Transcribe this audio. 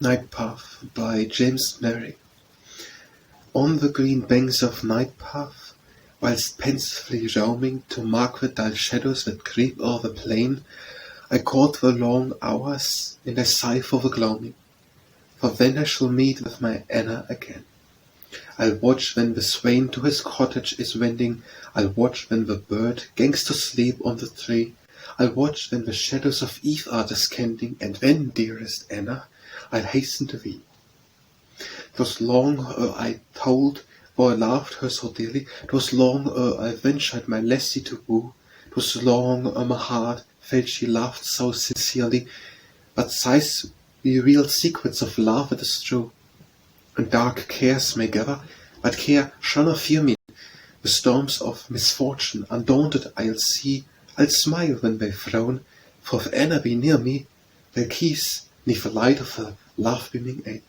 Night Path by James Merrick. On the green banks of Night Path, whilst pensively roaming to mark the dull shadows that creep o'er the plain, I court the long hours, and I sigh for the gloaming, for then I shall meet with my Anna again. I'll watch when the swain to his cottage is wending, I'll watch when the bird gangs to sleep on the tree, I'll watch when the shadows of eve are descending, and then, dearest Anna, I'll hasten to thee. 'Twas long ere I told, for I loved her so dearly, 'twas long ere I ventured my lassie to woo, 'twas long ere my heart felt she loved so sincerely, but sighs reveal secrets of love, it is true, and dark cares may gather, but care shall not fear me. The storms of misfortune undaunted I'll smile when they've thrown, for if Anna be near me, they'll kiss 'neath the light of her love-beaming eye.